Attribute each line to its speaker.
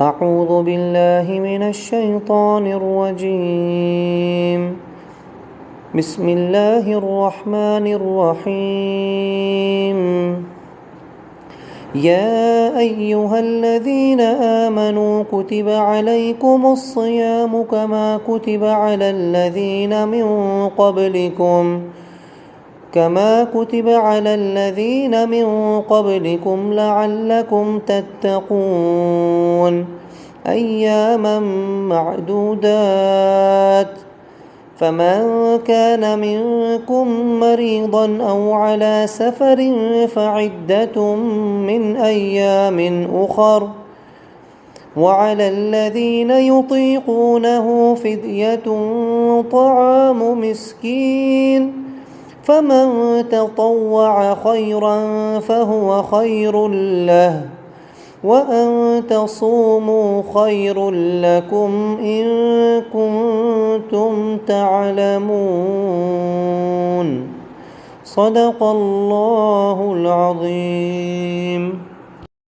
Speaker 1: أعوذ بالله من الشيطان الرجيم. بسم الله الرحمن الرحيم. يا أيها الذين آمنوا كتب عليكم الصيام كما كتب على الذين من قبلكم لعلكم تتقون. أياما معدودات. فمن كان منكم مريضا أو على سفر فعدة من أيام أخر. وعلى الذين يطيقونه فدية طعام مسكين. فمن تطوع خيرا فهو خير له، وأن تصوموا خير لكم إن كنتم تعلمون. صدق الله العظيم.